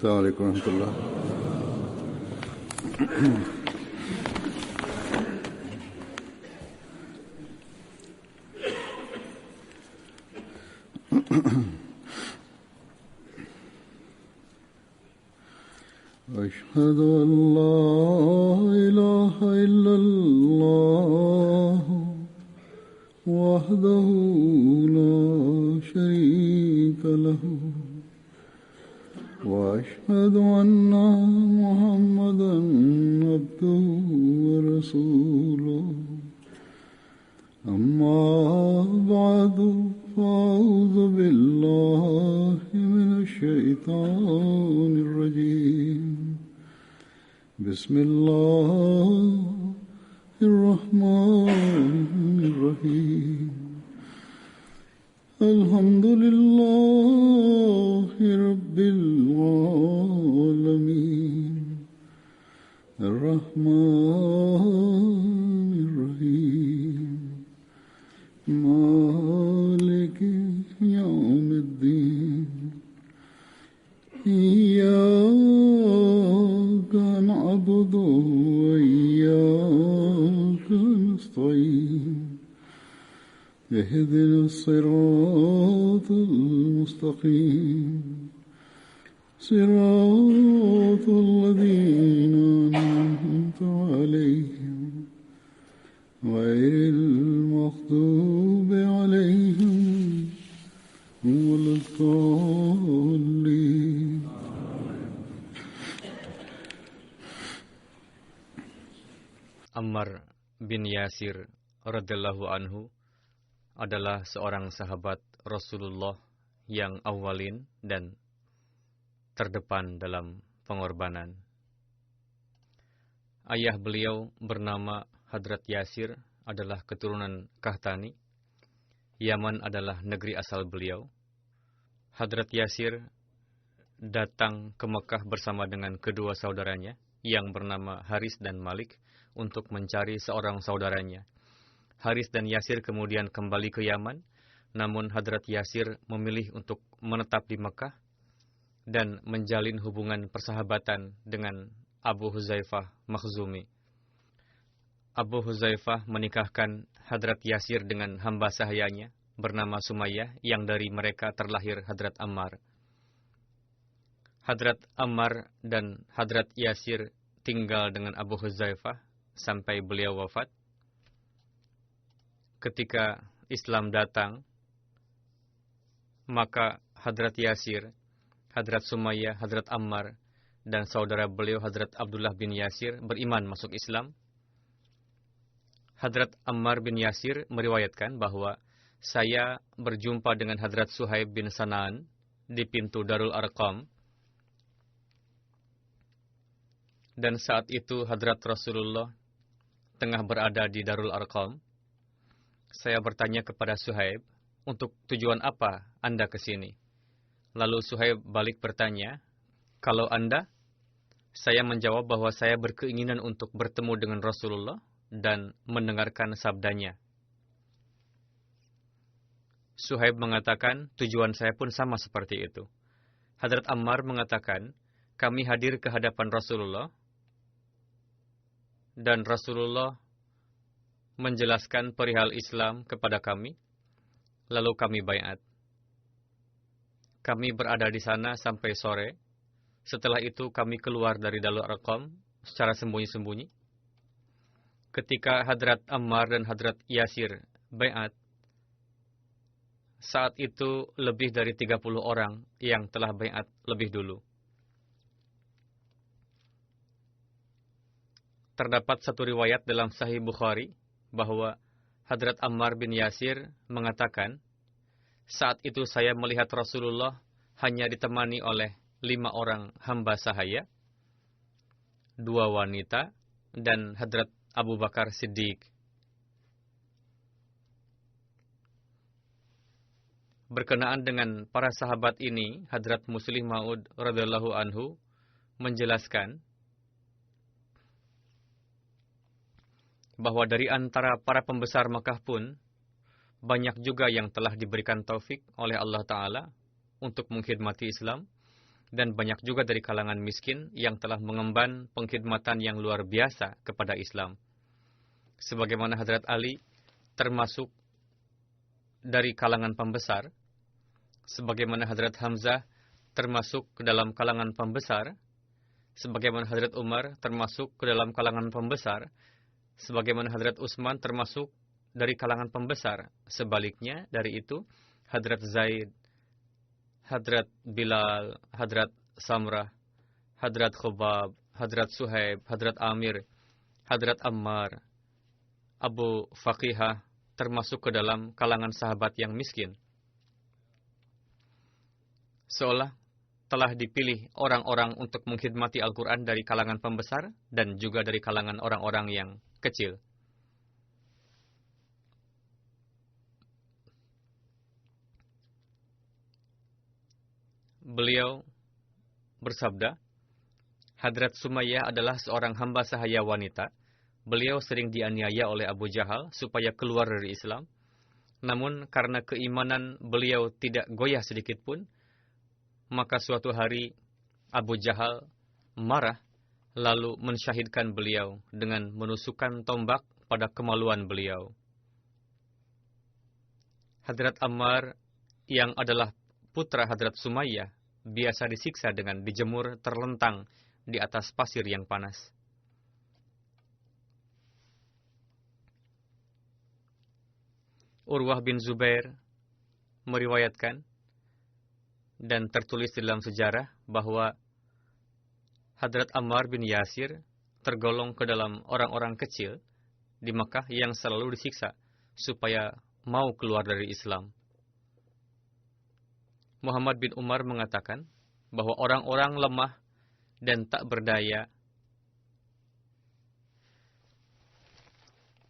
السلام عليكم ورحمة الله. أشهد أن لا إله إلا الله وحده لا شريك له وأشهد أن محمدا عبده ورسوله أما بعد فأعوذ بالله من الشيطان الرجيم بسم الله الرحمن الرحيم الحمد لله رب العالمين الرحمن الرحيم مالك يوم الدين إياك نعبد وإياك نستعين اهدنا الصراط المستقيم صراط الذين أنعمت عليهم غير المغضوب عليهم ولا الضالين. Ammar bin Yasir radhiyallahu anhu adalah seorang sahabat Rasulullah yang awalin dan terdepan dalam pengorbanan. Ayah beliau bernama Hadrat Yasir adalah keturunan Qahtani. Yaman adalah negeri asal beliau. Hadrat Yasir datang ke Mekah bersama dengan kedua saudaranya yang bernama Haris dan Malik untuk mencari seorang saudaranya. Haris dan Yasir kemudian kembali ke Yaman, namun Hadrat Yasir memilih untuk menetap di Mekah dan menjalin hubungan persahabatan dengan Abu Huzaifah Makhzumi. Abu Huzaifah menikahkan Hadrat Yasir dengan hamba sahayanya bernama Sumayyah yang dari mereka terlahir Hadrat Ammar. Hadrat Ammar dan Hadrat Yasir tinggal dengan Abu Huzaifah sampai beliau wafat. Ketika Islam datang, maka Hadrat Yasir, Hadrat Sumayyah, Hadrat Ammar, dan saudara beliau Hadrat Abdullah bin Yasir beriman masuk Islam. Hadrat Ammar bin Yasir meriwayatkan bahwa saya berjumpa dengan Hadrat Suhaib bin Sanaan di pintu Darul Arqam. Dan saat itu Hadrat Rasulullah tengah berada di Darul Arqam. Saya bertanya kepada Suhaib, untuk tujuan apa Anda ke sini? Lalu Suhaib balik bertanya, kalau Anda? Saya menjawab bahwa saya berkeinginan untuk bertemu dengan Rasulullah dan mendengarkan sabdanya. Suhaib mengatakan, tujuan saya pun sama seperti itu. Hadrat Ammar mengatakan, kami hadir ke hadapan Rasulullah, dan Rasulullah menjelaskan perihal Islam kepada kami, lalu kami baiat. Kami berada di sana sampai sore. Setelah itu kami keluar dari Darul Arqam secara sembunyi-sembunyi. Ketika Hadrat Ammar dan Hadrat Yasir baiat, saat itu lebih dari 30 orang yang telah baiat lebih dulu. Terdapat satu riwayat dalam Sahih Bukhari bahwa Hadrat Ammar bin Yasir mengatakan, saat itu saya melihat Rasulullah hanya ditemani oleh 5 orang hamba sahaya, 2 wanita, dan Hadrat Abu Bakar Siddiq. Berkenaan dengan para sahabat ini, Hadrat Muslim Maud radhiyallahu anhu menjelaskan bahwa dari antara para pembesar Makkah pun, banyak juga yang telah diberikan taufik oleh Allah Ta'ala untuk mengkhidmati Islam, Dan banyak juga dari kalangan miskin yang telah mengemban pengkhidmatan yang luar biasa kepada Islam. Sebagaimana Hadrat Ali termasuk dari kalangan pembesar, sebagaimana Hadrat Hamzah termasuk ke dalam kalangan pembesar, sebagaimana Hadrat Umar termasuk ke dalam kalangan pembesar, sebagaimana Hadrat Utsman termasuk dari kalangan pembesar. Sebaliknya dari itu, Hadrat Zaid, Hadrat Bilal, Hadrat Samrah, Hadrat Khubab, Hadrat Suhaib, Hadrat Amir, Hadrat Ammar, Abu Faqihah termasuk ke dalam kalangan sahabat yang miskin. Seolah telah dipilih orang-orang untuk mengkhidmati Al-Quran dari kalangan pembesar dan juga dari kalangan orang-orang yang kecil. Beliau bersabda, Hadrat Sumayyah adalah seorang hamba sahaya wanita. Beliau sering dianiaya oleh Abu Jahal supaya keluar dari Islam. Namun karena keimanan beliau tidak goyah sedikit pun, maka suatu hari Abu Jahal marah lalu mensyahidkan beliau dengan menusukkan tombak pada kemaluan beliau. Hadrat Ammar yang adalah putra Hadrat Sumayyah biasa disiksa dengan dijemur terlentang di atas pasir yang panas. Urwah bin Zubair meriwayatkan dan tertulis di dalam sejarah bahwa Hadrat Ammar bin Yasir tergolong ke dalam orang-orang kecil di Makkah yang selalu disiksa supaya mau keluar dari Islam. Muhammad bin Umar mengatakan bahwa orang-orang lemah dan tak berdaya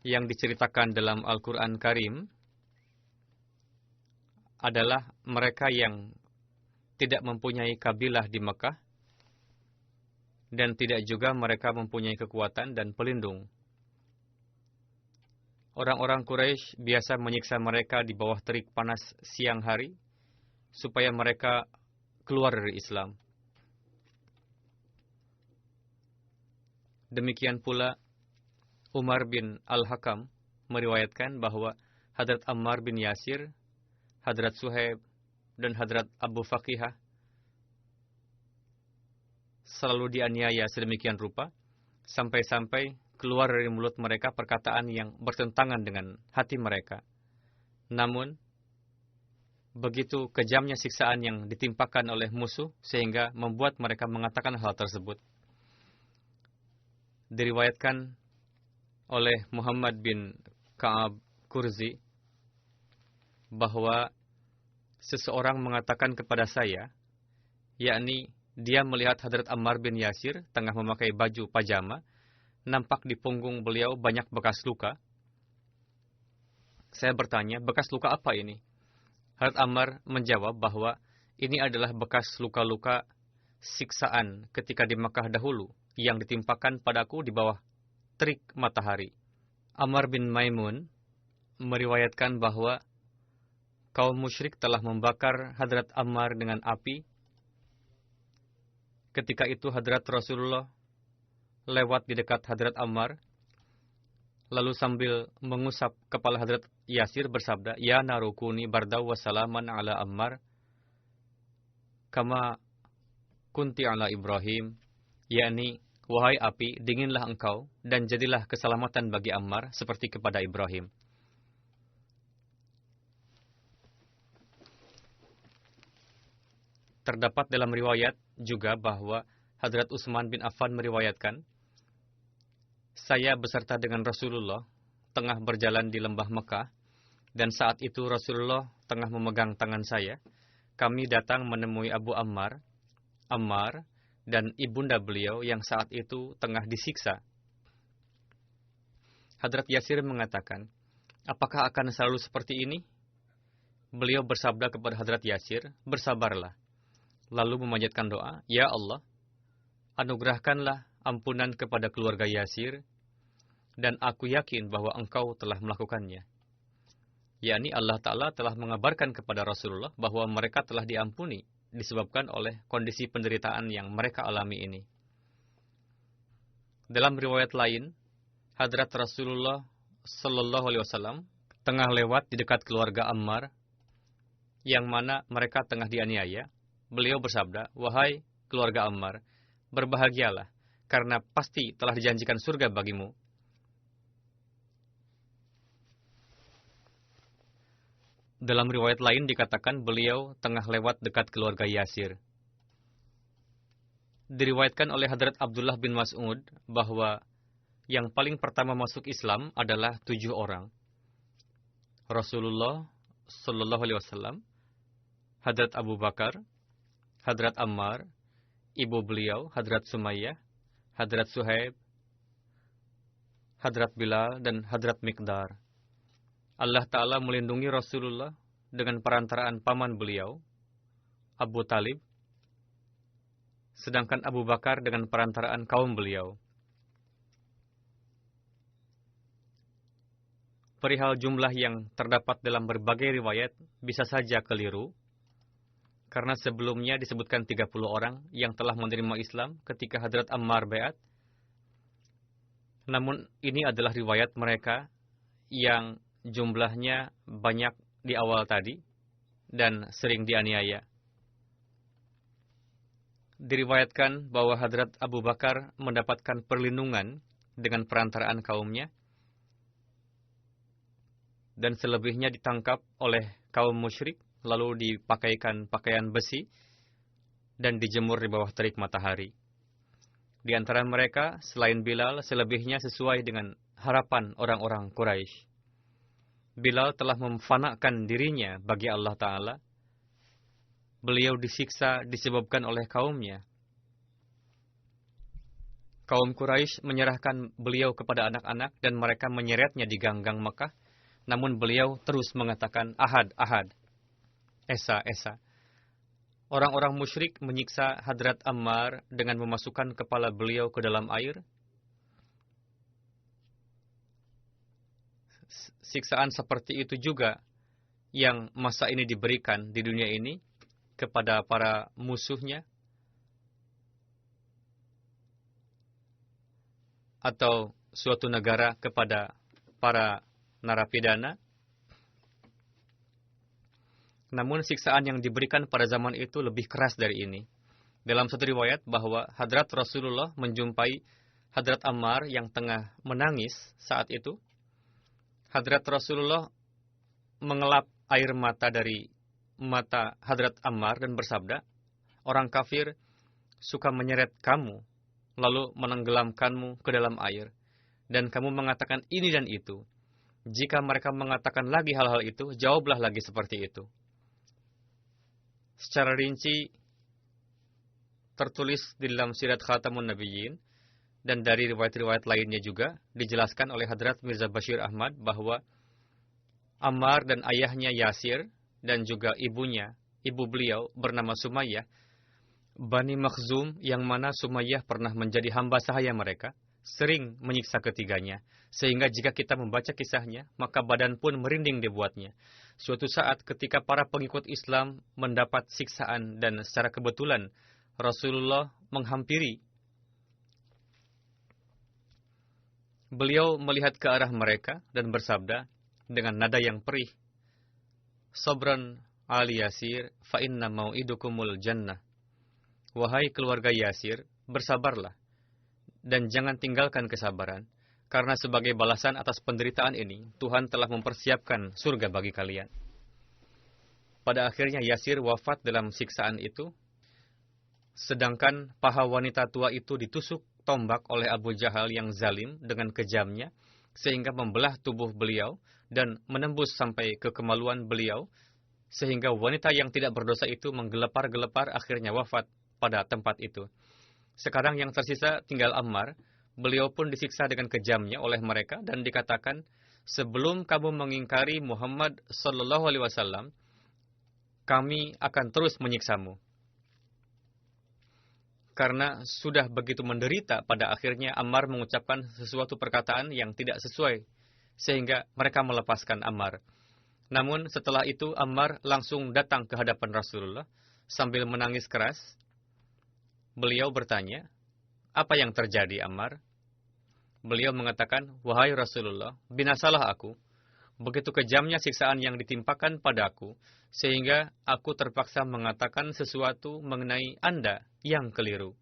yang diceritakan dalam Al-Quran Karim adalah mereka yang tidak mempunyai kabilah di Mekah dan tidak juga mereka mempunyai kekuatan dan pelindung. Orang-orang Quraisy biasa menyiksa mereka di bawah terik panas siang hari supaya mereka keluar dari Islam. Demikian pula Umar bin Al-Hakam meriwayatkan bahwa Hadrat Ammar bin Yasir, Hadrat Suhaib, dan Hadrat Abu Faqihah selalu dianiaya sedemikian rupa, sampai-sampai keluar dari mulut mereka perkataan yang bertentangan dengan hati mereka. Namun, begitu kejamnya siksaan yang ditimpakan oleh musuh sehingga membuat mereka mengatakan hal tersebut. Diriwayatkan oleh Muhammad bin Ka'ab Kurzi bahwa seseorang mengatakan kepada saya, yakni dia melihat Hadrat Ammar bin Yasir tengah memakai baju pajama, nampak di punggung beliau banyak bekas luka. Saya bertanya, bekas luka apa ini? Hadrat Ammar menjawab bahwa ini adalah bekas luka-luka siksaan ketika di Makkah dahulu yang ditimpakan padaku di bawah terik matahari. Ammar bin Maimun meriwayatkan bahwa kaum musyrik telah membakar Hadrat Ammar dengan api. Ketika itu Hadrat Rasulullah lewat di dekat Hadrat Ammar, lalu sambil mengusap kepala Hadrat Yasir bersabda, Ya narukuni bardaw wa salaman ala Ammar, kama kunti ala Ibrahim, yakni, wahai api, dinginlah engkau, dan jadilah keselamatan bagi Ammar, seperti kepada Ibrahim. Terdapat dalam riwayat juga bahwa Hadrat Utsman bin Affan meriwayatkan, saya beserta dengan Rasulullah tengah berjalan di lembah Mekah, dan saat itu Rasulullah tengah memegang tangan saya. Kami datang menemui Abu Ammar, dan ibunda beliau yang saat itu tengah disiksa. Hadrat Yasir mengatakan, apakah akan selalu seperti ini? Beliau bersabda kepada Hadrat Yasir, bersabarlah. Lalu memanjatkan doa, Ya Allah, anugerahkanlah ampunan kepada keluarga Yasir, dan aku yakin bahwa engkau telah melakukannya. Yakni Allah Ta'ala telah mengabarkan kepada Rasulullah bahwa mereka telah diampuni disebabkan oleh kondisi penderitaan yang mereka alami ini. Dalam riwayat lain, Hadrat Rasulullah Sallallahu Alaihi Wasallam tengah lewat di dekat keluarga Ammar, yang mana mereka tengah dianiaya. Beliau bersabda, "Wahai keluarga Ammar, berbahagialah, karena pasti telah dijanjikan surga bagimu." Dalam riwayat lain dikatakan beliau tengah lewat dekat keluarga Yasir. Diriwayatkan oleh Hadrat Abdullah bin Mas'ud bahwa yang paling pertama masuk Islam adalah 7 orang. Rasulullah Sallallahu Alaihi Wasallam, Hadrat Abu Bakar, Hadrat Ammar, ibu beliau Hadrat Sumayyah, Hadrat Suhaib, Hadrat Bilal, dan Hadrat Miqdar. Allah Ta'ala melindungi Rasulullah dengan perantaraan paman beliau, Abu Talib, sedangkan Abu Bakar dengan perantaraan kaum beliau. Perihal jumlah yang terdapat dalam berbagai riwayat bisa saja keliru, karena sebelumnya disebutkan 30 orang yang telah menerima Islam ketika Hadrat Ammar bai'at. Namun ini adalah riwayat mereka yang jumlahnya banyak di awal tadi dan sering dianiaya. Diriwayatkan bahwa Hadrat Abu Bakar mendapatkan perlindungan dengan perantaraan kaumnya, dan selebihnya ditangkap oleh kaum musyrik, lalu dipakaikan pakaian besi dan dijemur di bawah terik matahari. Di antara mereka, selain Bilal, selebihnya sesuai dengan harapan orang-orang Quraisy. Bilal telah memfanakan dirinya bagi Allah Ta'ala. Beliau disiksa disebabkan oleh kaumnya. Kaum Quraisy menyerahkan beliau kepada anak-anak dan mereka menyeretnya di ganggang Mekah. Namun beliau terus mengatakan, "Ahad, Ahad, Esa, Esa." Orang-orang musyrik menyiksa Hadrat Ammar dengan memasukkan kepala beliau ke dalam air. Siksaan seperti itu juga yang masa ini diberikan di dunia ini kepada para musuhnya atau suatu negara kepada para narapidana. Namun siksaan yang diberikan pada zaman itu lebih keras dari ini. Dalam satu riwayat bahwa Hadrat Rasulullah menjumpai Hadrat Ammar yang tengah menangis saat itu. Hadrat Rasulullah mengelap air mata dari mata Hadrat Ammar dan bersabda, "Orang kafir suka menyeret kamu, lalu menenggelamkanmu ke dalam air, dan kamu mengatakan ini dan itu. Jika mereka mengatakan lagi hal-hal itu, jawablah lagi seperti itu." Secara rinci tertulis di dalam Sirat Khatamun Nabiyyin dan dari riwayat-riwayat lainnya juga dijelaskan oleh Hadrat Mirza Bashir Ahmad bahwa Ammar dan ayahnya Yasir dan juga ibunya, ibu beliau bernama Sumayyah, Bani Makhzum, yang mana Sumayyah pernah menjadi hamba sahaya mereka, sering menyiksa ketiganya, sehingga jika kita membaca kisahnya, maka badan pun merinding dibuatnya. Suatu saat ketika para pengikut Islam mendapat siksaan dan secara kebetulan Rasulullah menghampiri, beliau melihat ke arah mereka dan bersabda dengan nada yang perih, "Sabran ali Yasir, fa inna mau'idukumul jannah." Wahai keluarga Yasir, bersabarlah dan jangan tinggalkan kesabaran, karena sebagai balasan atas penderitaan ini, Tuhan telah mempersiapkan surga bagi kalian. Pada akhirnya Yasir wafat dalam siksaan itu, sedangkan paha wanita tua itu ditusuk tombak oleh Abu Jahal yang zalim dengan kejamnya, sehingga membelah tubuh beliau dan menembus sampai ke kemaluan beliau, sehingga wanita yang tidak berdosa itu menggelepar-gelepar akhirnya wafat pada tempat itu. Sekarang yang tersisa tinggal Ammar. Beliau pun disiksa dengan kejamnya oleh mereka dan dikatakan, "Sebelum kamu mengingkari Muhammad Sallallahu Alaihi Wasallam, kami akan terus menyiksamu." Karena sudah begitu menderita, pada akhirnya Ammar mengucapkan sesuatu perkataan yang tidak sesuai, sehingga mereka melepaskan Ammar. Namun setelah itu Ammar langsung datang ke hadapan Rasulullah sambil menangis keras. Beliau bertanya, "Apa yang terjadi, Ammar?" Beliau mengatakan, "Wahai Rasulullah, binasalah aku. Begitu kejamnya siksaan yang ditimpakan padaku, sehingga aku terpaksa mengatakan sesuatu mengenai Anda yang keliru."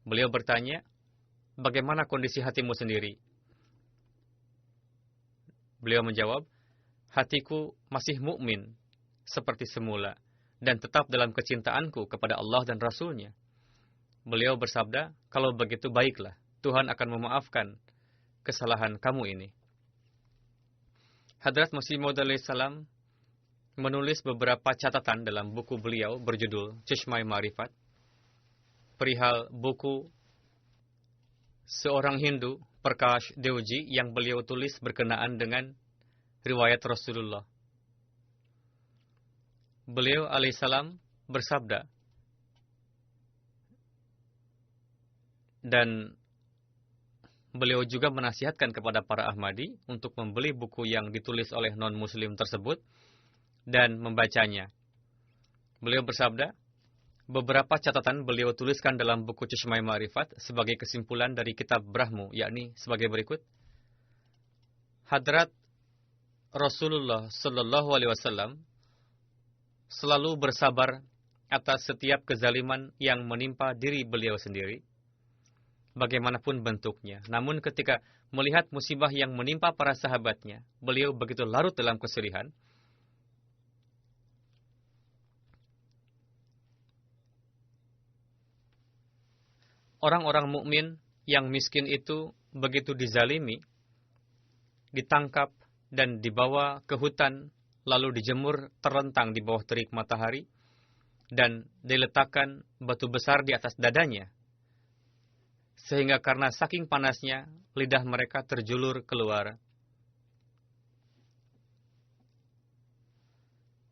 Beliau bertanya, "Bagaimana kondisi hatimu sendiri?" Beliau menjawab, "Hatiku masih mukmin seperti semula, dan tetap dalam kecintaanku kepada Allah dan Rasul-Nya." Beliau bersabda, "Kalau begitu baiklah, Tuhan akan memaafkan kesalahan kamu ini." Hadrat Masih Maud alaihissalam menulis beberapa catatan dalam buku beliau berjudul Chashmai Ma'rifat, perihal buku seorang Hindu, Prakash Devji, yang beliau tulis berkenaan dengan riwayat Rasulullah. Beliau alaihissalam bersabda, dan beliau juga menasihatkan kepada para Ahmadi untuk membeli buku yang ditulis oleh non-muslim tersebut dan membacanya. Beliau bersabda, beberapa catatan beliau tuliskan dalam buku Chashmai Ma'rifat sebagai kesimpulan dari kitab Brahmu, yakni sebagai berikut. Hadrat Rasulullah Sallallahu Alaihi Wasallam selalu bersabar atas setiap kezaliman yang menimpa diri beliau sendiri, bagaimanapun bentuknya. Namun ketika melihat musibah yang menimpa para sahabatnya, beliau begitu larut dalam kesedihan. Orang-orang mukmin yang miskin itu begitu dizalimi, ditangkap dan dibawa ke hutan, lalu dijemur terlentang di bawah terik matahari, dan diletakkan batu besar di atas dadanya, sehingga karena saking panasnya, lidah mereka terjulur keluar.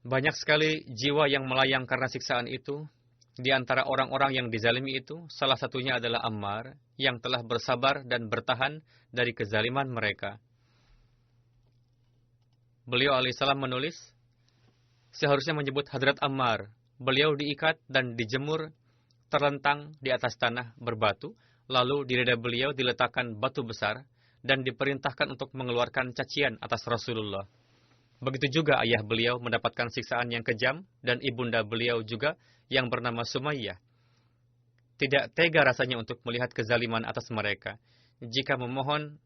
Banyak sekali jiwa yang melayang karena siksaan itu. Di antara orang-orang yang dizalimi itu, salah satunya adalah Ammar, yang telah bersabar dan bertahan dari kezaliman mereka. Beliau alaihissalam menulis, seharusnya menyebut Hadrat Ammar. Beliau diikat dan dijemur terlentang di atas tanah berbatu, lalu di dada beliau diletakkan batu besar, dan diperintahkan untuk mengeluarkan cacian atas Rasulullah. Begitu juga ayah beliau mendapatkan siksaan yang kejam, dan ibunda beliau juga yang bernama Sumayyah. Tidak tega rasanya untuk melihat kezaliman atas mereka. Jika memohon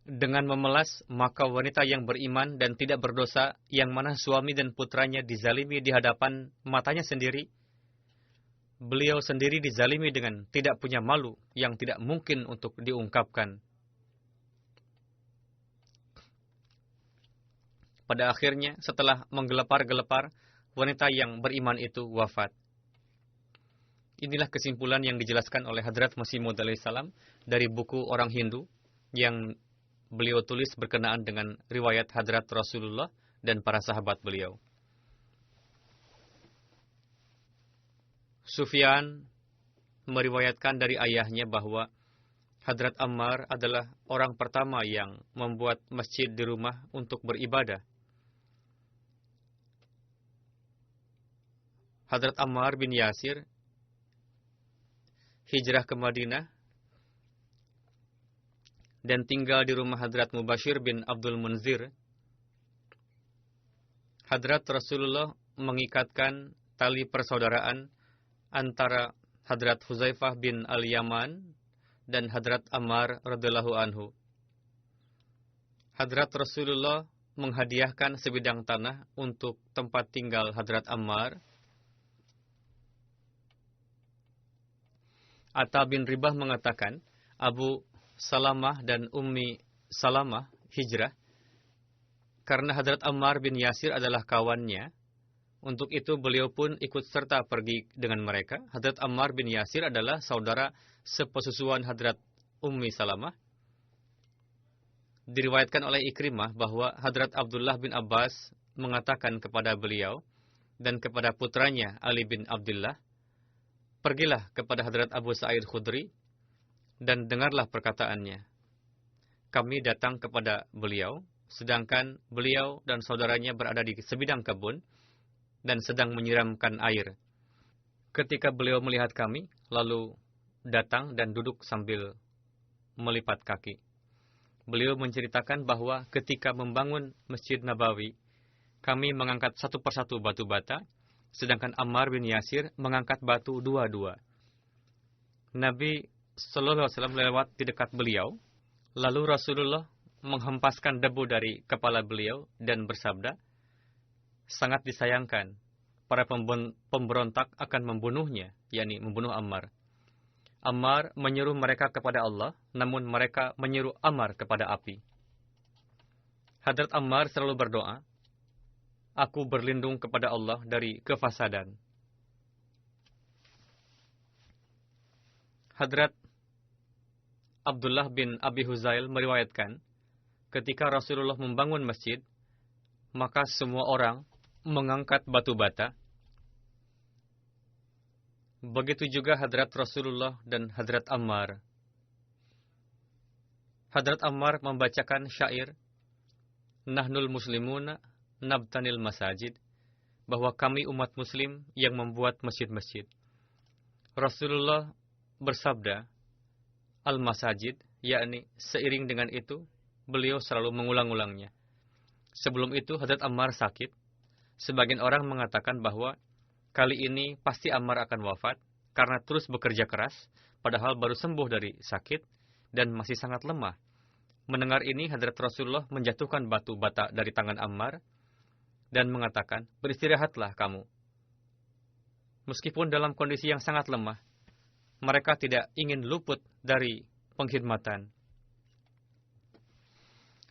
dengan memelas, maka wanita yang beriman dan tidak berdosa, yang mana suami dan putranya dizalimi di hadapan matanya sendiri, beliau sendiri dizalimi dengan tidak punya malu yang tidak mungkin untuk diungkapkan. Pada akhirnya, setelah menggelepar-gelepar, wanita yang beriman itu wafat. Inilah kesimpulan yang dijelaskan oleh Hadrat Masih Maud alaihissalam dari buku Orang Hindu yang beliau tulis berkenaan dengan riwayat Hadrat Rasulullah dan para sahabat beliau. Sufyan meriwayatkan dari ayahnya bahwa Hadrat Ammar adalah orang pertama yang membuat masjid di rumah untuk beribadah. Hadrat Ammar bin Yasir hijrah ke Madinah dan tinggal di rumah Hadrat Mubashir bin Abdul Munzir. Hadrat Rasulullah mengikatkan tali persaudaraan antara Hadrat Huzaifah bin Al-Yaman dan Hadrat Ammar radhiyallahu anhu. Hadrat Rasulullah menghadiahkan sebidang tanah untuk tempat tinggal Hadrat Ammar. Atta bin Ribah mengatakan, Abu Salamah dan Ummi Salamah hijrah karena Hadrat Ammar bin Yasir adalah kawannya. Untuk itu beliau pun ikut serta pergi dengan mereka. Hadrat Ammar bin Yasir adalah saudara sepesusuan Hadrat Ummi Salamah. Diriwayatkan oleh Ikrimah bahwa Hadrat Abdullah bin Abbas mengatakan kepada beliau dan kepada putranya Ali bin Abdullah, pergilah kepada Hadrat Abu Sa'id Khudri dan dengarlah perkataannya. Kami datang kepada beliau, sedangkan beliau dan saudaranya berada di sebidang kebun, dan sedang menyiramkan air. Ketika beliau melihat kami, lalu datang dan duduk sambil melipat kaki. Beliau menceritakan bahwa ketika membangun Masjid Nabawi, kami mengangkat satu persatu batu bata, sedangkan Ammar bin Yasir mengangkat batu dua-dua. Nabi Sallallahu Alaihi Wasallam lewat di dekat beliau, lalu Rasulullah menghempaskan debu dari kepala beliau dan bersabda, sangat disayangkan, para pemberontak akan membunuhnya, yakni membunuh Ammar. Ammar menyuruh mereka kepada Allah, namun mereka menyuruh Ammar kepada api. Hadrat Ammar selalu berdoa, aku berlindung kepada Allah dari kefasadan. Hadrat Abdullah bin Abi Huzail meriwayatkan, ketika Rasulullah membangun masjid, maka semua orang mengangkat batu bata. Begitu juga Hadrat Rasulullah dan Hadrat Ammar. Hadrat Ammar membacakan syair, Nahnul Muslimuna nabtanil masajid, bahwa kami umat muslim yang membuat masjid-masjid. Rasulullah bersabda, al-masajid, yakni seiring dengan itu, beliau selalu mengulang-ulangnya. Sebelum itu Hadrat Ammar sakit. Sebagian orang mengatakan bahwa kali ini pasti Ammar akan wafat karena terus bekerja keras, padahal baru sembuh dari sakit dan masih sangat lemah. Mendengar ini, Hadrat Rasulullah menjatuhkan batu bata dari tangan Ammar dan mengatakan, beristirahatlah kamu. Meskipun dalam kondisi yang sangat lemah, mereka tidak ingin luput dari pengkhidmatan.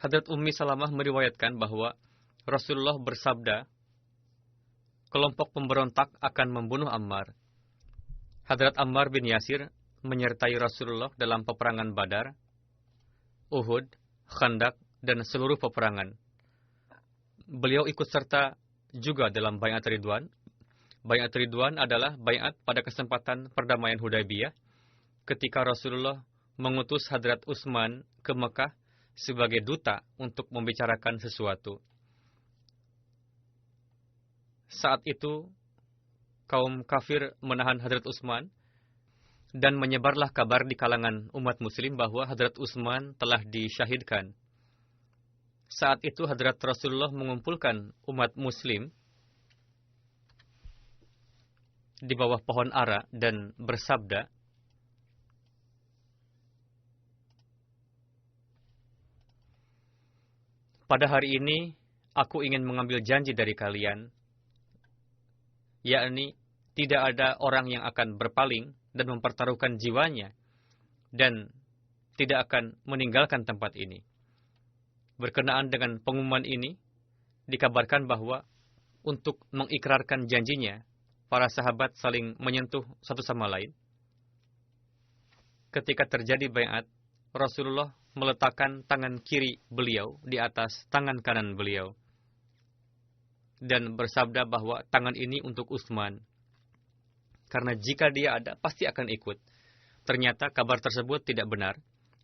Hadrat Ummi Salamah meriwayatkan bahwa Rasulullah bersabda, kelompok pemberontak akan membunuh Ammar. Hadrat Ammar bin Yasir menyertai Rasulullah dalam peperangan Badar, Uhud, Khandak, dan seluruh peperangan. Beliau ikut serta juga dalam Bai'at Ridwan. Bai'at Ridwan adalah bai'at pada kesempatan perdamaian Hudaybiyah, ketika Rasulullah mengutus Hadrat Utsman ke Mekah sebagai duta untuk membicarakan sesuatu. Saat itu, kaum kafir menahan Hadrat Utsman, dan menyebarlah kabar di kalangan umat muslim bahwa Hadrat Utsman telah disyahidkan. Saat itu Hadrat Rasulullah mengumpulkan umat muslim di bawah pohon ara dan bersabda, pada hari ini aku ingin mengambil janji dari kalian, yakni tidak ada orang yang akan berpaling dan mempertaruhkan jiwanya dan tidak akan meninggalkan tempat ini. Berkenaan dengan pengumuman ini, dikabarkan bahwa untuk mengikrarkan janjinya, para sahabat saling menyentuh satu sama lain. Ketika terjadi bai'at, Rasulullah meletakkan tangan kiri beliau di atas tangan kanan beliau dan bersabda bahwa tangan ini untuk Utsman, karena jika dia ada pasti akan ikut. Ternyata kabar tersebut tidak benar.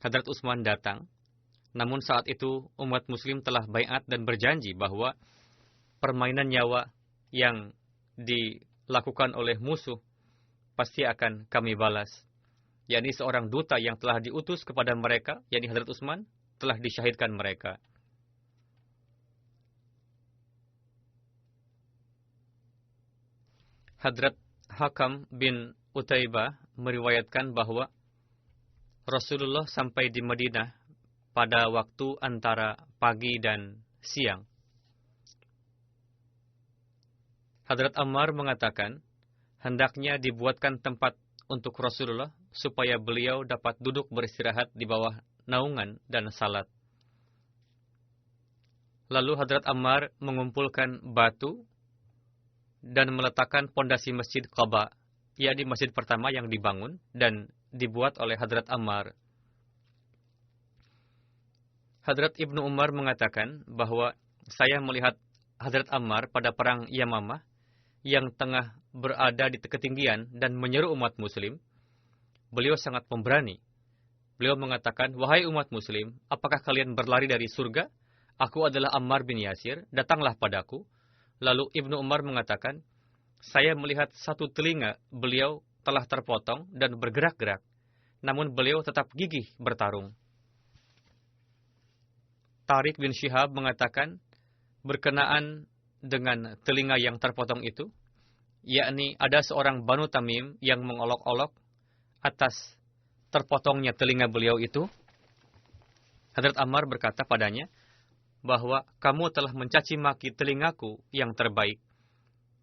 Hadrat Utsman datang, namun saat itu umat muslim telah bai'at dan berjanji bahwa permainan nyawa yang dilakukan oleh musuh pasti akan kami balas. yakni seorang duta yang telah diutus kepada mereka, yakni Hadrat Utsman, telah disyahidkan mereka. Hadrat Hakam bin Utaibah meriwayatkan bahwa Rasulullah sampai di Madinah pada waktu antara pagi dan siang. Hadrat Ammar mengatakan, hendaknya dibuatkan tempat untuk Rasulullah supaya beliau dapat duduk beristirahat di bawah naungan dan salat. Lalu Hadrat Ammar mengumpulkan batu dan meletakkan pondasi Masjid Quba, yakni masjid pertama yang dibangun dan dibuat oleh Hadrat Ammar. Hadrat Ibnu Umar mengatakan bahwa saya melihat Hadrat Ammar pada perang Yamamah yang tengah berada di ketinggian dan menyeru umat muslim. Beliau sangat pemberani. Beliau mengatakan, wahai umat muslim, apakah kalian berlari dari surga? Aku adalah Ammar bin Yasir, datanglah padaku. Lalu Ibnu Umar mengatakan, saya melihat satu telinga beliau telah terpotong dan bergerak-gerak, namun beliau tetap gigih bertarung. Tariq bin Syihab mengatakan, berkenaan dengan telinga yang terpotong itu, yakni ada seorang Banu Tamim yang mengolok-olok atas terpotongnya telinga beliau itu. Hadrat Ammar berkata padanya bahwa kamu telah mencaci maki telingaku yang terbaik,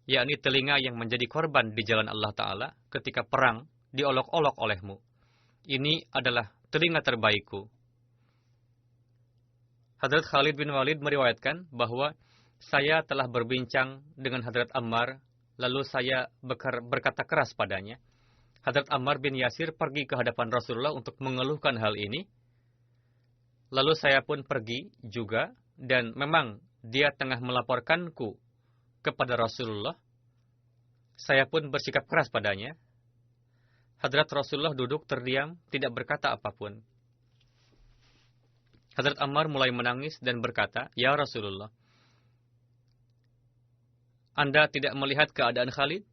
yakni telinga yang menjadi korban di jalan Allah Ta'ala ketika perang diolok-olok olehmu. Ini adalah telinga terbaikku. Hadrat Khalid bin Walid meriwayatkan bahwa saya telah berbincang dengan Hadrat Ammar, lalu saya berkata keras padanya. Hadrat Ammar bin Yasir pergi ke hadapan Rasulullah untuk mengeluhkan hal ini. Lalu saya pun pergi juga, dan memang dia tengah melaporkanku kepada Rasulullah. Saya pun bersikap keras padanya. Hadrat Rasulullah duduk terdiam, tidak berkata apapun. Hadrat Ammar mulai menangis dan berkata, "Ya Rasulullah, Anda tidak melihat keadaan Khalid?"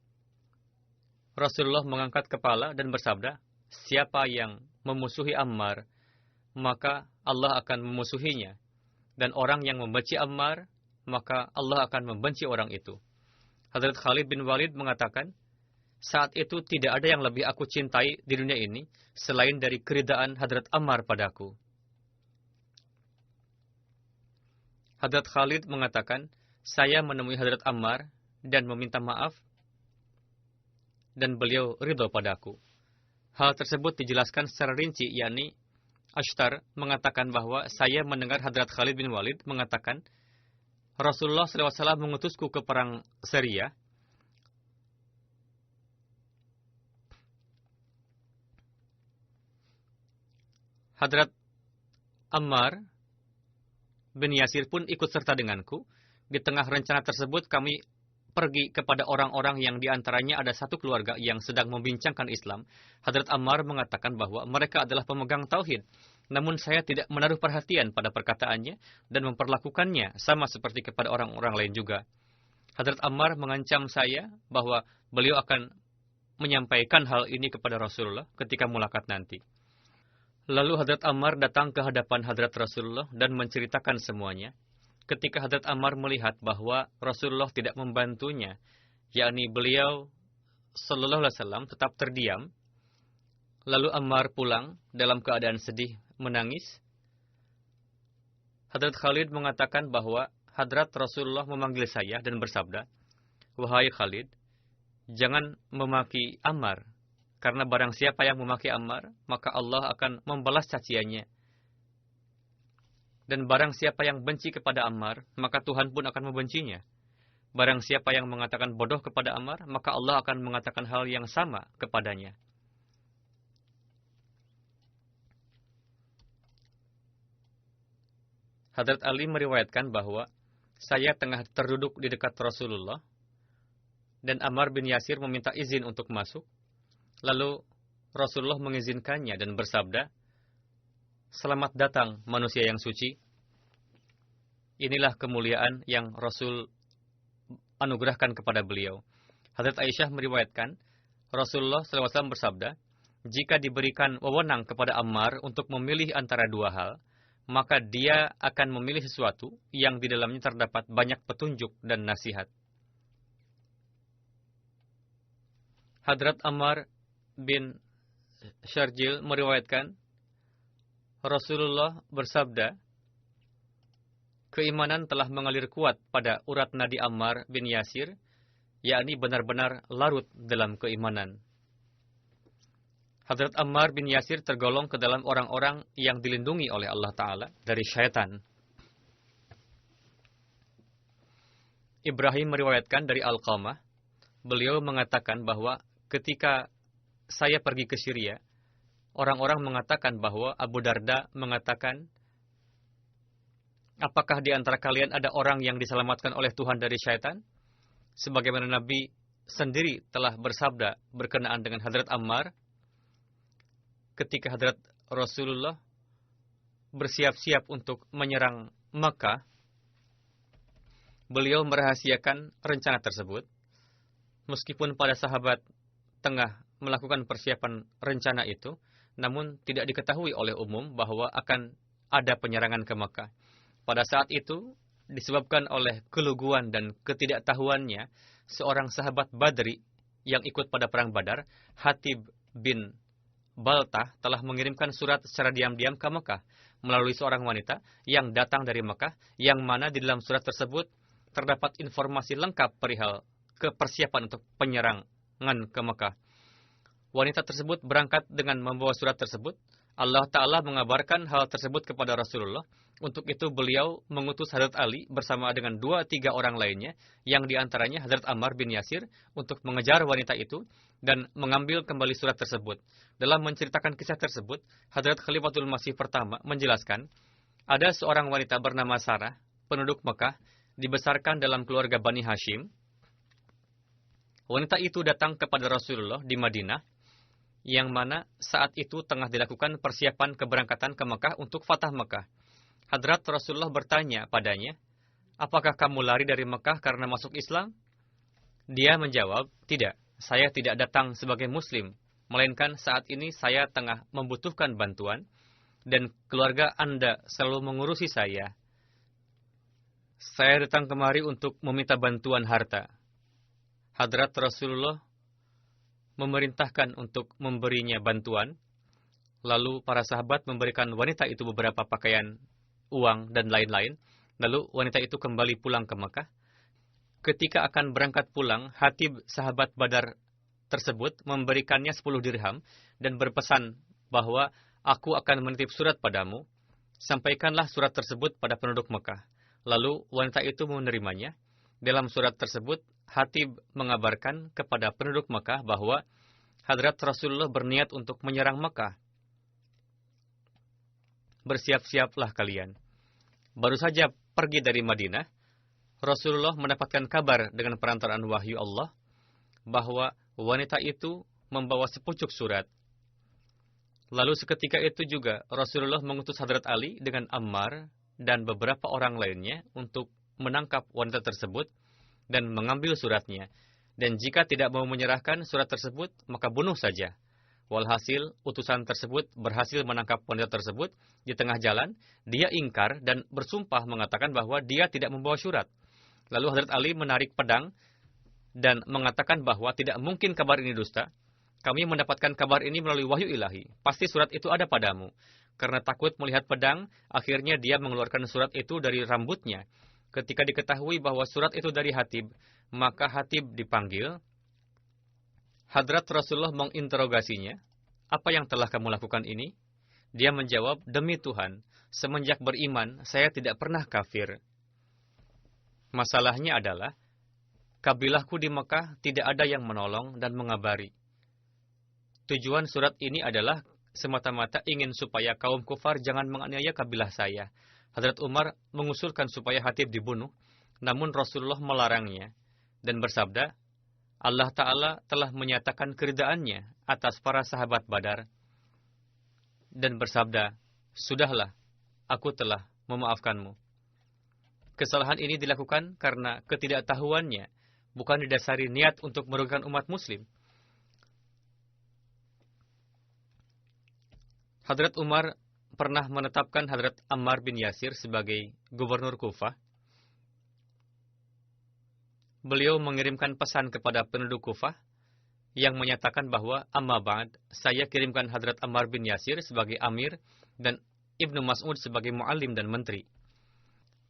Rasulullah mengangkat kepala dan bersabda, "Siapa yang memusuhi Ammar, maka Allah akan memusuhinya. Dan orang yang membenci Ammar, maka Allah akan membenci orang itu." Hadrat Khalid bin Walid mengatakan, saat itu tidak ada yang lebih aku cintai di dunia ini selain dari keridaan Hadrat Ammar padaku. Hadrat Khalid mengatakan, saya menemui Hadrat Ammar dan meminta maaf, dan beliau ridho padaku. Hal tersebut dijelaskan secara rinci, yakni Ashtar mengatakan bahwa saya mendengar Hadrat Khalid bin Walid mengatakan, Rasulullah SAW mengutusku ke perang Syria. Hadrat Ammar bin Yasir pun ikut serta denganku. Di tengah rencana tersebut kami pergi kepada orang-orang yang diantaranya ada satu keluarga yang sedang membincangkan Islam. Hadrat Ammar mengatakan bahwa mereka adalah pemegang tauhid. Namun saya tidak menaruh perhatian pada perkataannya dan memperlakukannya sama seperti kepada orang-orang lain juga. Hadrat Ammar mengancam saya bahwa beliau akan menyampaikan hal ini kepada Rasulullah ketika mulakat nanti. Lalu Hadrat Ammar datang ke hadapan Hadrat Rasulullah dan menceritakan semuanya. Ketika Hadrat Ammar melihat bahwa Rasulullah tidak membantunya, yakni beliau sallallahu alaihi wasallam tetap terdiam, lalu Ammar pulang dalam keadaan sedih, menangis. Hadrat Khalid mengatakan bahwa Hadrat Rasulullah memanggil saya dan bersabda, "Wahai Khalid, jangan memaki Ammar. Karena barang siapa yang memaki Ammar, maka Allah akan membalas caciannya. Dan barang siapa yang benci kepada Ammar, maka Tuhan pun akan membencinya. Barang siapa yang mengatakan bodoh kepada Ammar, maka Allah akan mengatakan hal yang sama kepadanya." Hadrat Ali meriwayatkan bahwa saya tengah terduduk di dekat Rasulullah, dan Ammar bin Yasir meminta izin untuk masuk. Lalu Rasulullah mengizinkannya dan bersabda, "Selamat datang manusia yang suci." Inilah kemuliaan yang Rasul anugerahkan kepada beliau. Hadrat Aisyah meriwayatkan, Rasulullah SAW bersabda, jika diberikan wewenang kepada Ammar untuk memilih antara dua hal, maka dia akan memilih sesuatu yang di dalamnya terdapat banyak petunjuk dan nasihat. Hadrat Ammar bin Syarjil meriwayatkan, Rasulullah bersabda, keimanan telah mengalir kuat pada urat nadi Ammar bin Yasir, yakni benar-benar larut dalam keimanan. Hadrat Ammar bin Yasir tergolong ke dalam orang-orang yang dilindungi oleh Allah Ta'ala dari syaitan. Ibrahim meriwayatkan dari Al-Qamah, beliau mengatakan bahwa ketika saya pergi ke Syria, orang-orang mengatakan bahwa Abu Darda mengatakan, apakah di antara kalian ada orang yang diselamatkan oleh Tuhan dari syaitan? Sebagaimana Nabi sendiri telah bersabda berkenaan dengan Hadrat Ammar, ketika Hadrat Rasulullah bersiap-siap untuk menyerang Makkah, beliau merahasiakan rencana tersebut. Meskipun para sahabat tengah melakukan persiapan rencana itu, namun tidak diketahui oleh umum bahwa akan ada penyerangan ke Makkah. Pada saat itu, disebabkan oleh keluguan dan ketidaktahuannya, seorang sahabat Badri yang ikut pada perang Badar, Hatib bin Baltah, telah mengirimkan surat secara diam-diam ke Makkah melalui seorang wanita yang datang dari Makkah, yang mana di dalam surat tersebut terdapat informasi lengkap perihal kepersiapan untuk penyerangan ke Makkah. Wanita tersebut berangkat dengan membawa surat tersebut. Allah Ta'ala mengabarkan hal tersebut kepada Rasulullah. Untuk itu beliau mengutus Hadrat Ali bersama dengan 2-3 orang lainnya, yang diantaranya Hadrat Ammar bin Yasir, untuk mengejar wanita itu dan mengambil kembali surat tersebut. Dalam menceritakan kisah tersebut, Hadrat Khalifatul Masih pertama menjelaskan, ada seorang wanita bernama Sarah, penduduk Mekah, dibesarkan dalam keluarga Bani Hashim. Wanita itu datang kepada Rasulullah di Madinah, yang mana saat itu tengah dilakukan persiapan keberangkatan ke Mekah untuk Fatah Mekah. Hadrat Rasulullah bertanya padanya, apakah kamu lari dari Mekah karena masuk Islam? Dia menjawab, tidak, saya tidak datang sebagai Muslim, melainkan saat ini saya tengah membutuhkan bantuan, dan keluarga Anda selalu mengurusi saya. Saya datang kemari untuk meminta bantuan harta. Hadrat Rasulullah memerintahkan untuk memberinya bantuan. Lalu para sahabat memberikan wanita itu beberapa pakaian, uang, dan lain-lain. Lalu wanita itu kembali pulang ke Mekah. Ketika akan berangkat pulang, Hatib sahabat Badar tersebut memberikannya 10 dirham dan berpesan bahwa aku akan menitip surat padamu. Sampaikanlah surat tersebut pada penduduk Mekah. Lalu wanita itu menerimanya. Dalam surat tersebut, Hatib mengabarkan kepada penduduk Mekah bahwa Hadrat Rasulullah berniat untuk menyerang Mekah. Bersiap-siaplah kalian. Baru saja pergi dari Madinah, Rasulullah mendapatkan kabar dengan perantaraan wahyu Allah bahwa wanita itu membawa sepucuk surat. Lalu seketika itu juga Rasulullah mengutus Hadrat Ali dengan Ammar dan beberapa orang lainnya untuk menangkap wanita tersebut dan mengambil suratnya. Dan jika tidak mau menyerahkan surat tersebut, maka bunuh saja. Walhasil, utusan tersebut berhasil menangkap wanita tersebut di tengah jalan. Dia ingkar dan bersumpah mengatakan bahwa dia tidak membawa surat. Lalu Hadrat Ali menarik pedang dan mengatakan bahwa tidak mungkin kabar ini dusta. Kami mendapatkan kabar ini melalui wahyu ilahi. Pasti surat itu ada padamu. Karena takut melihat pedang, akhirnya dia mengeluarkan surat itu dari rambutnya. Ketika diketahui bahwa surat itu dari Hatib, maka Hatib dipanggil. Hadrat Rasulullah menginterogasinya, apa yang telah kamu lakukan ini? Dia menjawab, demi Tuhan, semenjak beriman, saya tidak pernah kafir. Masalahnya adalah, kabilahku di Mekah tidak ada yang menolong dan mengabari. Tujuan surat ini adalah semata-mata ingin supaya kaum kufar jangan menganiaya kabilah saya. Hadrat Umar mengusulkan supaya Hatib dibunuh, namun Rasulullah melarangnya dan bersabda, Allah Ta'ala telah menyatakan keridaannya atas para sahabat Badar dan bersabda, sudahlah, aku telah memaafkanmu. Kesalahan ini dilakukan karena ketidaktahuannya, bukan didasari niat untuk merugikan umat muslim. Hadrat Umar pernah menetapkan Hadrat Ammar bin Yasir sebagai gubernur Kufah. Beliau mengirimkan pesan kepada penduduk Kufah yang menyatakan bahwa amma ba'd, saya kirimkan Hadrat Ammar bin Yasir sebagai amir dan Ibnu Mas'ud sebagai muallim dan menteri.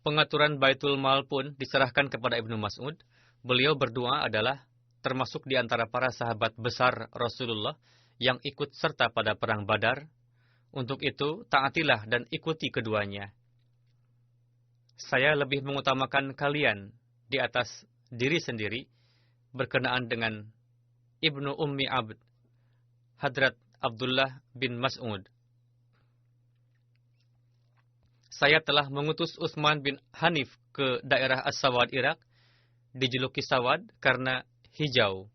Pengaturan Baitul Mal pun diserahkan kepada Ibnu Mas'ud. Beliau berdua adalah termasuk di antara para sahabat besar Rasulullah yang ikut serta pada perang Badar. Untuk itu, taatilah dan ikuti keduanya. Saya lebih mengutamakan kalian di atas diri sendiri berkenaan dengan Ibnu Ummi Abd, Hadrat Abdullah bin Mas'ud. Saya telah mengutus Utsman bin Hanif ke daerah As-Sawad, Irak, dijuluki Sawad karena hijau.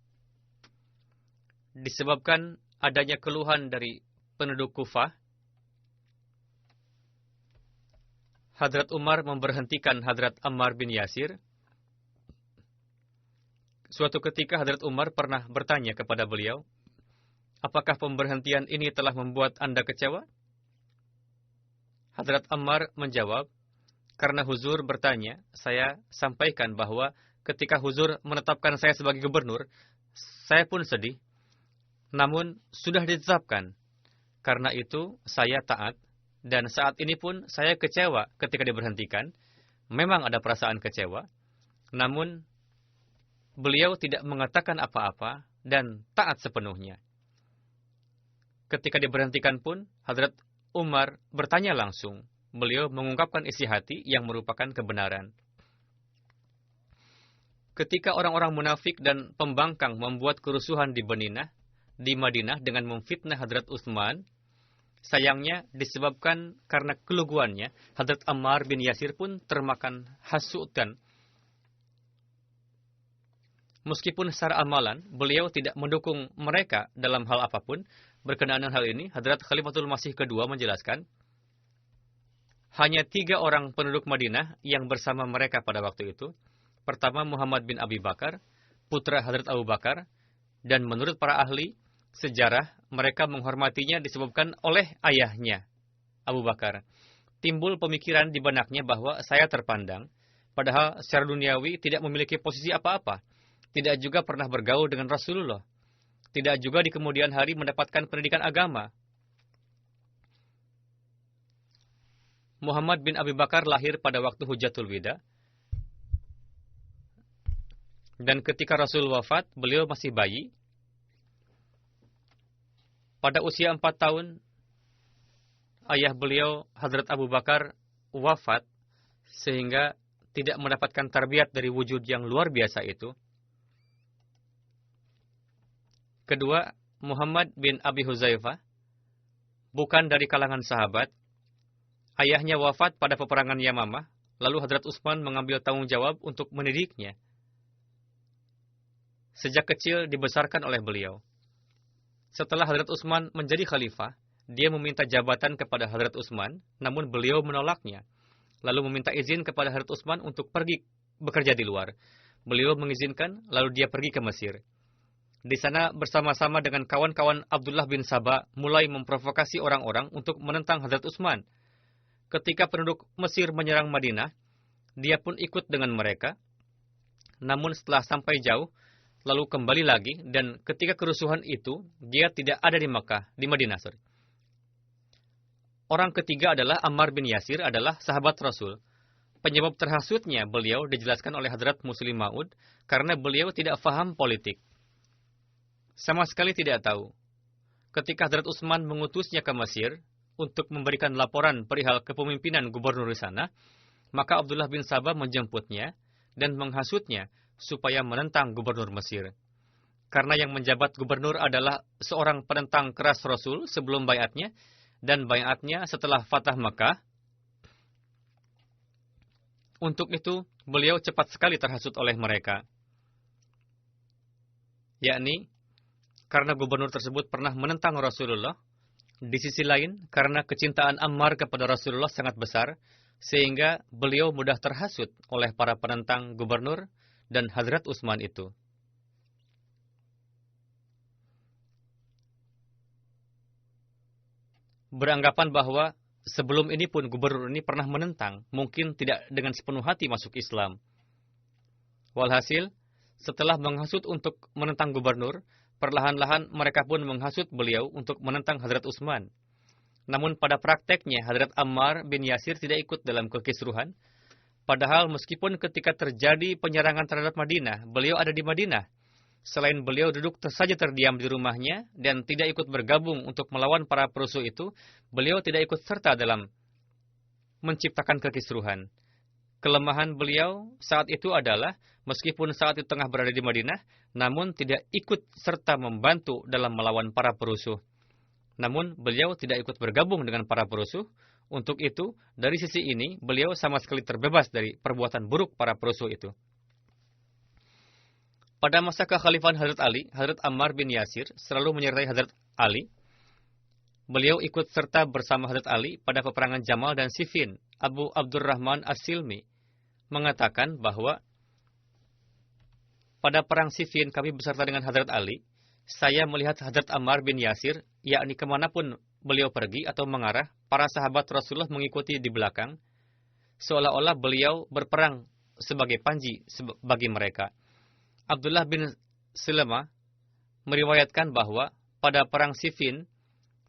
Disebabkan adanya keluhan dari penduduk Kufah, Hadrat Umar memberhentikan Hadrat Ammar bin Yasir Suatu ketika Hadrat Umar pernah bertanya kepada beliau, apakah pemberhentian ini telah membuat Anda kecewa? Hadrat Ammar menjawab, karena Huzur bertanya, saya sampaikan bahwa ketika Huzur menetapkan saya sebagai gubernur, saya pun sedih. Namun, sudah ditetapkan. Karena itu, saya taat. Dan saat ini pun saya kecewa ketika diberhentikan. Memang ada perasaan kecewa. Namun, beliau tidak mengatakan apa-apa dan taat sepenuhnya. Ketika diberhentikan pun, Hadrat Umar bertanya langsung. Beliau mengungkapkan isi hati yang merupakan kebenaran. Ketika orang-orang munafik dan pembangkang membuat kerusuhan di Madinah dengan memfitnah Hadrat Utsman, sayangnya disebabkan karena keluguannya, Hadrat Ammar bin Yasir pun termakan hasutan. Meskipun secara amalan, beliau tidak mendukung mereka dalam hal apapun, berkenaan dengan hal ini, Hadrat Khalifatul Masih kedua menjelaskan, hanya 3 orang penduduk Madinah yang bersama mereka pada waktu itu. Pertama, Muhammad bin Abi Bakar, putra Hadrat Abu Bakar, dan menurut para ahli sejarah, mereka menghormatinya disebabkan oleh ayahnya, Abu Bakar. Timbul pemikiran di benaknya bahwa saya terpandang, padahal secara duniawi tidak memiliki posisi apa-apa. Tidak juga pernah bergaul dengan Rasulullah. Tidak juga di kemudian hari mendapatkan pendidikan agama. Muhammad bin Abi Bakar lahir pada waktu Hujatul Wida. Dan ketika Rasul wafat, beliau masih bayi. Pada usia 4 tahun, ayah beliau, Hadrat Abu Bakar, wafat, sehingga tidak mendapatkan tarbiyat dari wujud yang luar biasa itu. Kedua, Muhammad bin Abi Huzaifah, bukan dari kalangan sahabat. Ayahnya wafat pada peperangan Yamamah, lalu Hadrat Utsman mengambil tanggung jawab untuk mendidiknya. Sejak kecil dibesarkan oleh beliau. Setelah Hadrat Utsman menjadi khalifah, dia meminta jabatan kepada Hadrat Utsman, namun beliau menolaknya. Lalu meminta izin kepada Hadrat Utsman untuk pergi bekerja di luar. Beliau mengizinkan, lalu dia pergi ke Mesir. Di sana bersama-sama dengan kawan-kawan Abdullah bin Sabah mulai memprovokasi orang-orang untuk menentang Hadrat Utsman. Ketika penduduk Mesir menyerang Madinah, dia pun ikut dengan mereka. Namun setelah sampai jauh, lalu kembali lagi, dan ketika kerusuhan itu, dia tidak ada di Madinah. Orang ketiga adalah Ammar bin Yasir, adalah sahabat Rasul. Penyebab terhasutnya beliau dijelaskan oleh Hadrat Muslim Maud, karena beliau tidak faham politik. Sama sekali tidak tahu. Ketika Hadrat Utsman mengutusnya ke Mesir untuk memberikan laporan perihal kepemimpinan gubernur di sana, maka Abdullah bin Sabah menjemputnya dan menghasutnya supaya menentang gubernur Mesir. Karena yang menjabat gubernur adalah seorang penentang keras Rasul sebelum baiatnya, dan baiatnya setelah Fatah Makkah. Untuk itu, beliau cepat sekali terhasut oleh mereka. Yakni, karena gubernur tersebut pernah menentang Rasulullah. Di sisi lain, karena kecintaan Ammar kepada Rasulullah sangat besar, sehingga beliau mudah terhasut oleh para penentang gubernur dan Hadrat Utsman itu. Beranggapan bahwa sebelum ini pun gubernur ini pernah menentang, mungkin tidak dengan sepenuh hati masuk Islam. Walhasil, setelah menghasut untuk menentang gubernur, perlahan-lahan mereka pun menghasut beliau untuk menentang Hadrat Utsman. Namun pada prakteknya, Hadrat Ammar bin Yasir tidak ikut dalam kekisruhan. Padahal meskipun ketika terjadi penyerangan terhadap Madinah, beliau ada di Madinah. Selain beliau duduk saja terdiam di rumahnya dan tidak ikut bergabung untuk melawan para perusuh itu, beliau tidak ikut serta dalam menciptakan kekisruhan. Kelemahan beliau saat itu adalah, meskipun saat itu tengah berada di Madinah, namun tidak ikut serta membantu dalam melawan para perusuh. Namun beliau tidak ikut bergabung dengan para perusuh. Untuk itu, dari sisi ini, beliau sama sekali terbebas dari perbuatan buruk para perusuh itu. Pada masa kekhalifahan Hadrat Ali, Hadrat Ammar bin Yasir selalu menyertai Hadrat Ali. Beliau ikut serta bersama Hadrat Ali pada peperangan Jamal dan Siffin. Abu Abdurrahman As-Silmi mengatakan bahwa pada perang Siffin kami beserta dengan Hadrat Ali, saya melihat Hadrat Ammar bin Yasir, yakni kemanapun beliau pergi atau mengarah, para sahabat Rasulullah mengikuti di belakang, seolah-olah beliau berperang sebagai panji bagi mereka. Abdullah bin Salamah meriwayatkan bahwa pada perang Siffin,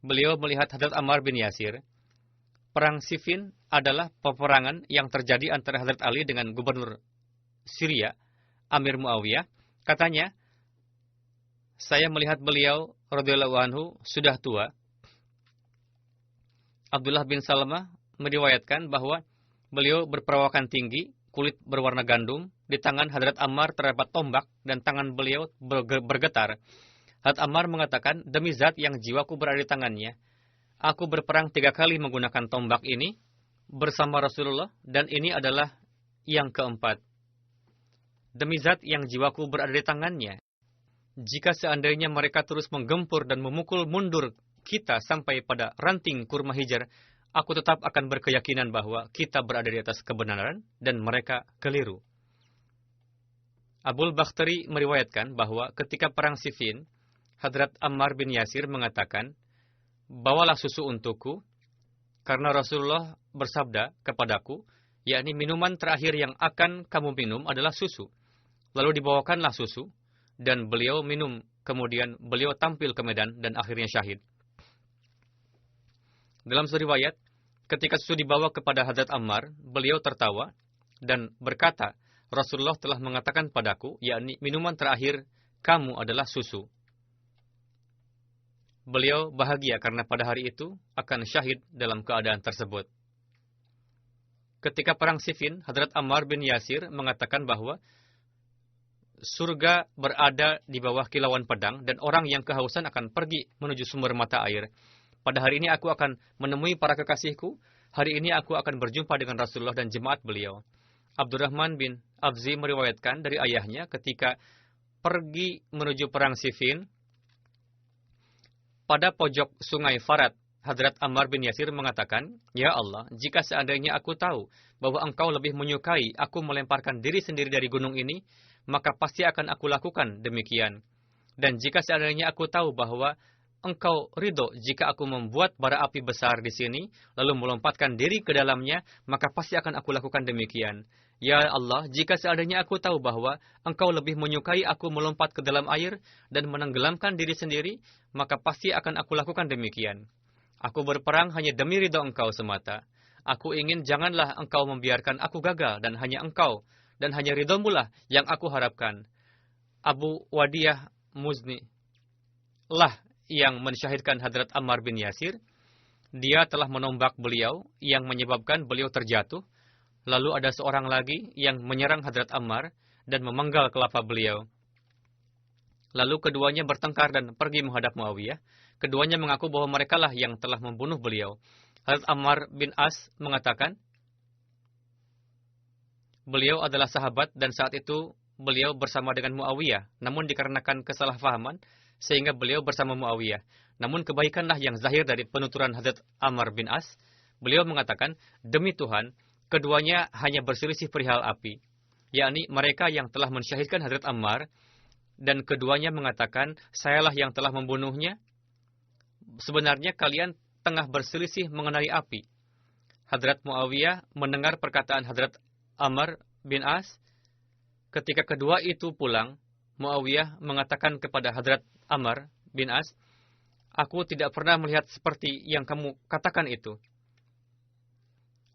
beliau melihat Hadrat Ammar bin Yasir. Perang Siffin adalah peperangan yang terjadi antara Hadrat Ali dengan gubernur Syria, Amir Muawiyah. Katanya, saya melihat beliau radhiyallahu anhu sudah tua. Abdullah bin Salamah meriwayatkan bahwa beliau berperawakan tinggi, kulit berwarna gandum, di tangan Hadrat Ammar terdapat tombak dan tangan beliau bergetar. Hadrat Ammar mengatakan, demi zat yang jiwaku berada di tangannya, aku berperang 3 kali menggunakan tombak ini bersama Rasulullah dan ini adalah yang keempat. Demi zat yang jiwaku berada di tangannya, jika seandainya mereka terus menggempur dan memukul mundur kita sampai pada ranting kurma hijar, aku tetap akan berkeyakinan bahwa kita berada di atas kebenaran dan mereka keliru. Abul Bakhtari meriwayatkan bahwa ketika perang Siffin, Hadrat Ammar bin Yasir mengatakan, bawalah susu untukku, karena Rasulullah bersabda kepadaku, yakni minuman terakhir yang akan kamu minum adalah susu. Lalu dibawakanlah susu, dan beliau minum, kemudian beliau tampil ke medan dan akhirnya syahid. Dalam satu riwayat, ketika susu dibawa kepada Hadrat Ammar, beliau tertawa dan berkata, Rasulullah telah mengatakan padaku, yakni minuman terakhir kamu adalah susu. Beliau bahagia karena pada hari itu akan syahid dalam keadaan tersebut. Ketika perang Siffin, Hadrat Ammar bin Yasir mengatakan bahwa surga berada di bawah kilauan pedang dan orang yang kehausan akan pergi menuju sumber mata air. Pada hari ini aku akan menemui para kekasihku. Hari ini aku akan berjumpa dengan Rasulullah dan jemaat beliau. Abdurrahman bin Abzi meriwayatkan dari ayahnya ketika pergi menuju perang Siffin, pada pojok sungai Farat, Hadrat Ammar bin Yasir mengatakan, Ya Allah, jika seandainya aku tahu bahwa engkau lebih menyukai aku melemparkan diri sendiri dari gunung ini, maka pasti akan aku lakukan demikian. Dan jika seandainya aku tahu bahwa engkau ridho jika aku membuat bara api besar di sini, lalu melompatkan diri ke dalamnya, maka pasti akan aku lakukan demikian. Ya Allah, jika seandainya aku tahu bahwa engkau lebih menyukai aku melompat ke dalam air dan menenggelamkan diri sendiri, maka pasti akan aku lakukan demikian. Aku berperang hanya demi ridho engkau semata. Aku ingin janganlah engkau membiarkan aku gagal dan hanya engkau, dan hanya ridhomu lah yang aku harapkan. Abu Wadiyah Muzni lah yang mensyahidkan Hadrat Ammar bin Yasir. Dia telah menombak beliau yang menyebabkan beliau terjatuh. Lalu ada seorang lagi yang menyerang Hadrat Ammar dan memenggal kelapa beliau. Lalu keduanya bertengkar dan pergi menghadap Muawiyah. Keduanya mengaku bahwa merekalah yang telah membunuh beliau. Hadrat Ammar bin As mengatakan, beliau adalah sahabat dan saat itu beliau bersama dengan Muawiyah. Namun dikarenakan kesalahpahaman, sehingga beliau bersama Muawiyah. Namun kebaikanlah yang zahir dari penuturan Hadrat Ammar bin As. Beliau mengatakan, demi Tuhan, keduanya hanya berselisih perihal api, yakni mereka yang telah mensyahidkan Hadrat Ammar, dan keduanya mengatakan, sayalah yang telah membunuhnya. Sebenarnya kalian tengah berselisih mengenai api. Hadrat Muawiyah mendengar perkataan Hadrat Ammar bin As. Ketika kedua itu pulang, Muawiyah mengatakan kepada Hadrat Ammar bin As, aku tidak pernah melihat seperti yang kamu katakan itu.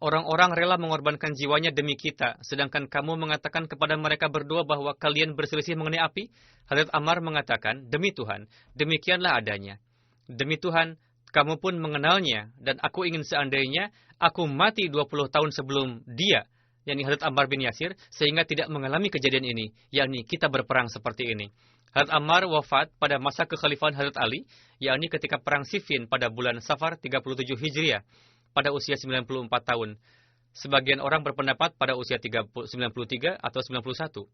Orang-orang rela mengorbankan jiwanya demi kita, sedangkan kamu mengatakan kepada mereka berdua bahwa kalian berselisih mengenai api. Hadrat Ammar mengatakan, demi Tuhan, demikianlah adanya. Demi Tuhan, kamu pun mengenalnya, dan aku ingin seandainya aku mati 20 tahun sebelum dia, yakni Hadrat Ammar bin Yasir, sehingga tidak mengalami kejadian ini, yakni kita berperang seperti ini. Hadrat Ammar wafat pada masa kekhalifahan Hadrat Ali, yakni ketika perang Siffin pada bulan Safar 37 Hijriah, pada usia 94 tahun. Sebagian orang berpendapat pada usia 93 atau 91.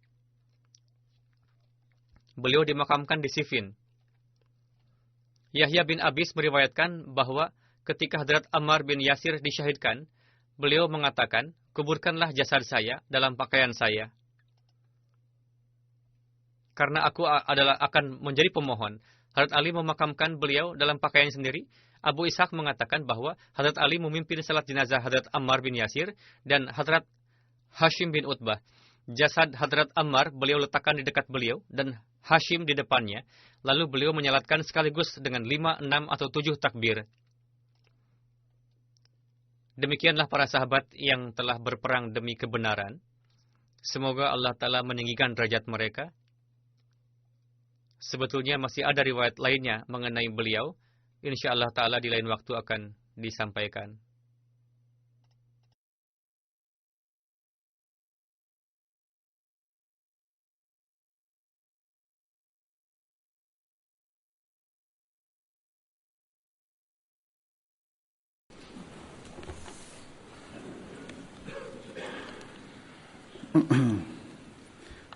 Beliau dimakamkan di Siffin. Yahya bin Abis meriwayatkan bahwa ketika Hadrat Ammar bin Yasir disyahidkan, beliau mengatakan, kuburkanlah jasad saya dalam pakaian saya. karena aku akan menjadi pemohon. Hadrat Ali memakamkan beliau dalam pakaian sendiri. Abu Ishaq mengatakan bahwa Hadrat Ali memimpin salat jenazah Hadrat Ammar bin Yasir dan Hadrat Hashim bin Utbah. Jasad Hadrat Ammar beliau letakkan di dekat beliau dan Hashim di depannya. Lalu beliau menyalatkan sekaligus dengan 5, 6 atau 7 takbir. Demikianlah para sahabat yang telah berperang demi kebenaran. Semoga Allah Ta'ala meninggikan derajat mereka. Sebetulnya masih ada riwayat lainnya mengenai beliau. Insya Allah Ta'ala di lain waktu akan disampaikan.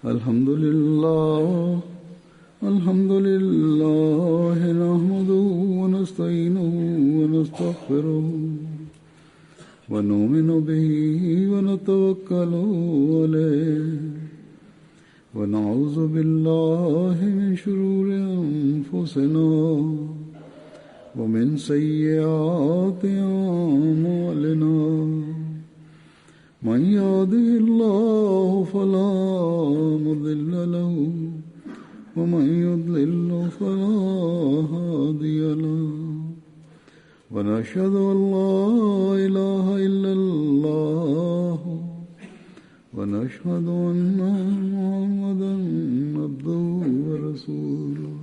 Alhamdulillah nahmaduhu wa nasta'inuhu wa nastaghfiruh wa nu'minu bihi wa natawakkalu alayhi wa na'udzu billahi min shururi anfusina wa min sayyiati a'malina. من يهده الله فلا مضل له ومن يضلل فلا هادي له ونشهد أن لا إله إلا الله ونشهد أن محمدا عبده ورسوله.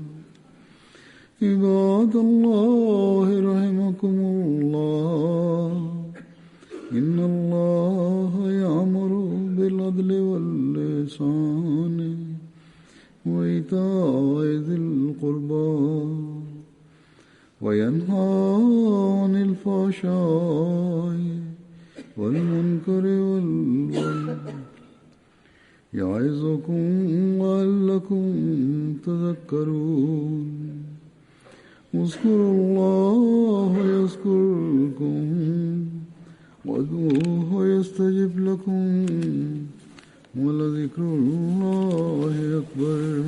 عباد الله رحمكم الله إن الله يأمر بالعدل والإحسان وإيتاء ذي القربى وينهى عن الفحشاء والمنكر والبغي يعظكم لعلكم تذكرون. اذكروا الله يذكركم وادعوه يستجب لكم ولذكر الله أكبر.